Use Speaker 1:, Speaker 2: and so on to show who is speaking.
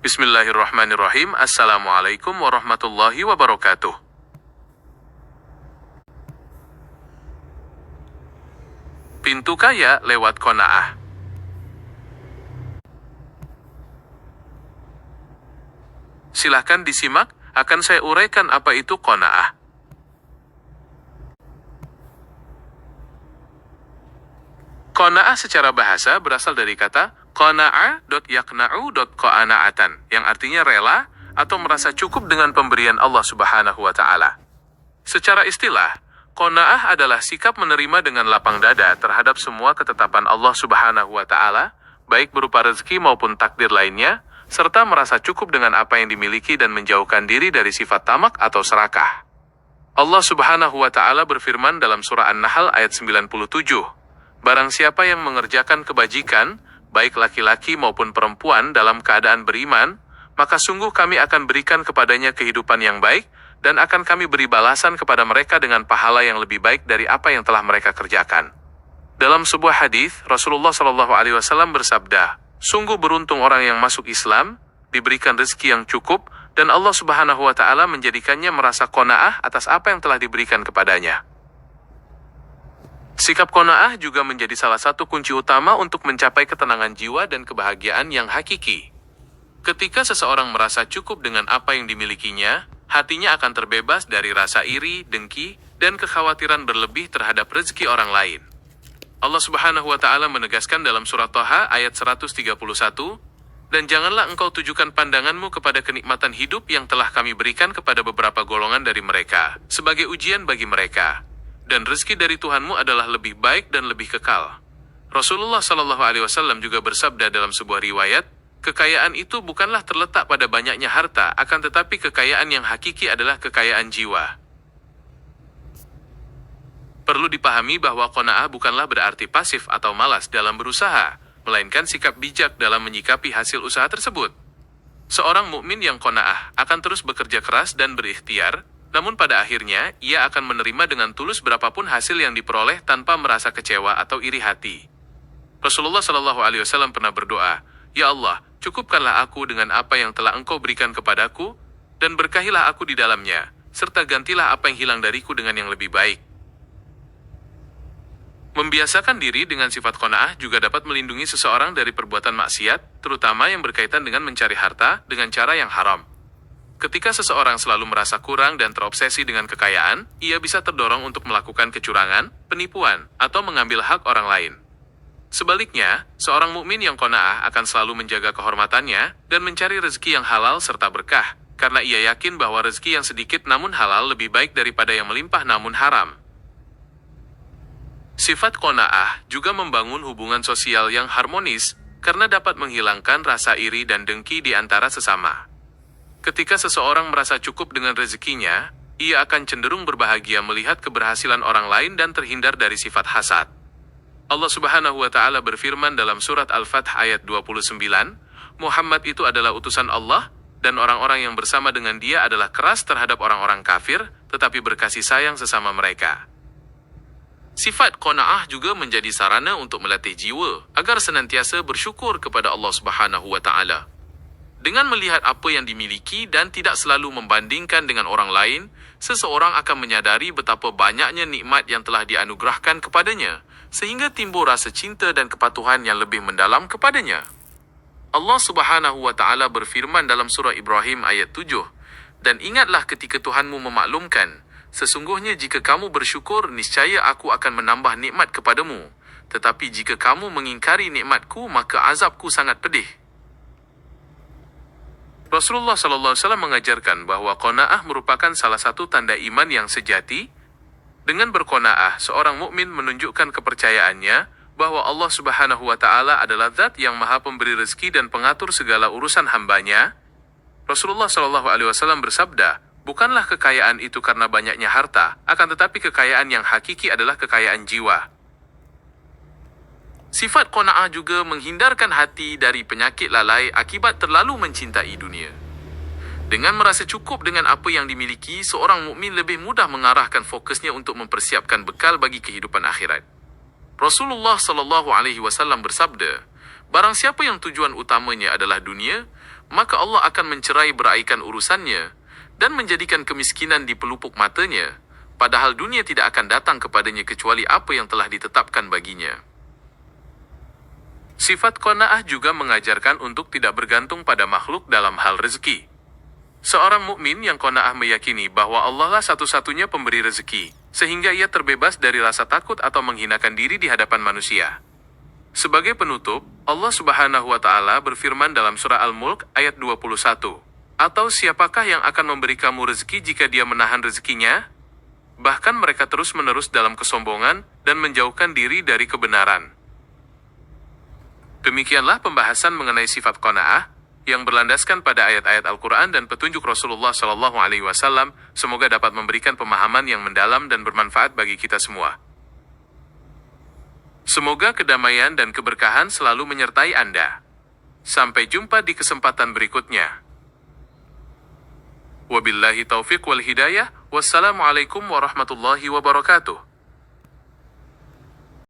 Speaker 1: Bismillahirrahmanirrahim. Assalamualaikum warahmatullahi wabarakatuh. Pintu kaya lewat qanaah. Silahkan disimak, akan saya uraikan apa itu qanaah. Qanaah secara bahasa berasal dari kata qana'a.yaqna'u.qana'atan, yang artinya rela atau merasa cukup dengan pemberian Allah Subhanahu wa Ta'ala. Secara istilah, qanaah adalah sikap menerima dengan lapang dada terhadap semua ketetapan Allah Subhanahu wa Ta'ala, baik berupa rezeki maupun takdir lainnya, serta merasa cukup dengan apa yang dimiliki dan menjauhkan diri dari sifat tamak atau serakah. Allah Subhanahu wa Ta'ala berfirman dalam surah An-Nahl ayat 97, "Barang siapa yang mengerjakan kebajikan, baik laki-laki maupun perempuan dalam keadaan beriman, maka sungguh kami akan berikan kepadanya kehidupan yang baik, dan akan kami beri balasan kepada mereka dengan pahala yang lebih baik dari apa yang telah mereka kerjakan." Dalam sebuah hadis, Rasulullah SAW bersabda, "Sungguh beruntung orang yang masuk Islam, diberikan rezeki yang cukup, dan Allah Subhanahu wa Ta'ala menjadikannya merasa qanaah atas apa yang telah diberikan kepadanya." Sikap qanaah juga menjadi salah satu kunci utama untuk mencapai ketenangan jiwa dan kebahagiaan yang hakiki. Ketika seseorang merasa cukup dengan apa yang dimilikinya, hatinya akan terbebas dari rasa iri, dengki, dan kekhawatiran berlebih terhadap rezeki orang lain. Allah Subhanahu wa Ta'ala menegaskan dalam surah Thaha ayat 131, "Dan janganlah engkau tujukan pandanganmu kepada kenikmatan hidup yang telah kami berikan kepada beberapa golongan dari mereka, sebagai ujian bagi mereka. Dan rezeki dari Tuhanmu adalah lebih baik dan lebih kekal." Rasulullah SAW juga bersabda dalam sebuah riwayat, "Kekayaan itu bukanlah terletak pada banyaknya harta, akan tetapi kekayaan yang hakiki adalah kekayaan jiwa." Perlu dipahami bahwa qanaah bukanlah berarti pasif atau malas dalam berusaha, melainkan sikap bijak dalam menyikapi hasil usaha tersebut. Seorang mukmin yang qanaah akan terus bekerja keras dan berikhtiar, namun pada akhirnya ia akan menerima dengan tulus berapapun hasil yang diperoleh tanpa merasa kecewa atau iri hati. Rasulullah SAW pernah berdoa, "Ya Allah, cukupkanlah aku dengan apa yang telah Engkau berikan kepadaku, dan berkahilah aku di dalamnya, serta gantilah apa yang hilang dariku dengan yang lebih baik." Membiasakan diri dengan sifat qanaah juga dapat melindungi seseorang dari perbuatan maksiat, terutama yang berkaitan dengan mencari harta dengan cara yang haram. Ketika seseorang selalu merasa kurang dan terobsesi dengan kekayaan, ia bisa terdorong untuk melakukan kecurangan, penipuan, atau mengambil hak orang lain. Sebaliknya, seorang mukmin yang qanaah akan selalu menjaga kehormatannya dan mencari rezeki yang halal serta berkah, karena ia yakin bahwa rezeki yang sedikit namun halal lebih baik daripada yang melimpah namun haram. Sifat qanaah juga membangun hubungan sosial yang harmonis, karena dapat menghilangkan rasa iri dan dengki di antara sesama. Ketika seseorang merasa cukup dengan rezekinya, ia akan cenderung berbahagia melihat keberhasilan orang lain dan terhindar dari sifat hasad. Allah Subhanahu wa Ta'ala berfirman dalam surat Al-Fath ayat 29, "Muhammad itu adalah utusan Allah, dan orang-orang yang bersama dengan dia adalah keras terhadap orang-orang kafir, tetapi berkasih sayang sesama mereka." Sifat qanaah juga menjadi sarana untuk melatih jiwa, agar senantiasa bersyukur kepada Allah Subhanahu wa Ta'ala. Dengan melihat apa yang dimiliki dan tidak selalu membandingkan dengan orang lain, seseorang akan menyadari betapa banyaknya nikmat yang telah dianugerahkan kepadanya, sehingga timbul rasa cinta dan kepatuhan yang lebih mendalam kepadanya. Allah Subhanahu wa Ta'ala berfirman dalam surah Ibrahim ayat 7, "Dan ingatlah ketika Tuhanmu memaklumkan, sesungguhnya jika kamu bersyukur, niscaya aku akan menambah nikmat kepadamu. Tetapi jika kamu mengingkari nikmatku, maka azabku sangat pedih." Rasulullah SAW mengajarkan bahwa qanaah merupakan salah satu tanda iman yang sejati. Dengan berqanaah, seorang mukmin menunjukkan kepercayaannya bahwa Allah Subhanahu wa Ta'ala adalah Zat yang Maha Pemberi rezeki dan pengatur segala urusan hambanya. Rasulullah SAW bersabda, "Bukanlah kekayaan itu karena banyaknya harta, akan tetapi kekayaan yang hakiki adalah kekayaan jiwa." Sifat qanaah juga menghindarkan hati dari penyakit lalai akibat terlalu mencintai dunia. Dengan merasa cukup dengan apa yang dimiliki, seorang mukmin lebih mudah mengarahkan fokusnya untuk mempersiapkan bekal bagi kehidupan akhirat. Rasulullah SAW bersabda, Barang siapa yang tujuan utamanya adalah dunia, maka Allah akan mencerai beraikan urusannya dan menjadikan kemiskinan di pelupuk matanya, padahal dunia tidak akan datang kepadanya kecuali apa yang telah ditetapkan baginya. Sifat qanaah juga mengajarkan untuk tidak bergantung pada makhluk dalam hal rezeki. Seorang mukmin yang qanaah meyakini bahwa Allah lah satu-satunya pemberi rezeki, sehingga ia terbebas dari rasa takut atau menghinakan diri di hadapan manusia. Sebagai penutup, Allah Subhanahu wa Ta'ala berfirman dalam surah Al-Mulk ayat 21, "Atau siapakah yang akan memberi kamu rezeki jika dia menahan rezekinya? Bahkan mereka terus-menerus dalam kesombongan dan menjauhkan diri dari kebenaran." Demikianlah pembahasan mengenai sifat qanaah yang berlandaskan pada ayat-ayat Al-Quran dan petunjuk Rasulullah SAW. Semoga dapat memberikan pemahaman yang mendalam dan bermanfaat bagi kita semua. Semoga kedamaian dan keberkahan selalu menyertai Anda. Sampai jumpa di kesempatan berikutnya. Wabillahi taufiq wal hidayah. Wassalamualaikum warahmatullahi wabarakatuh.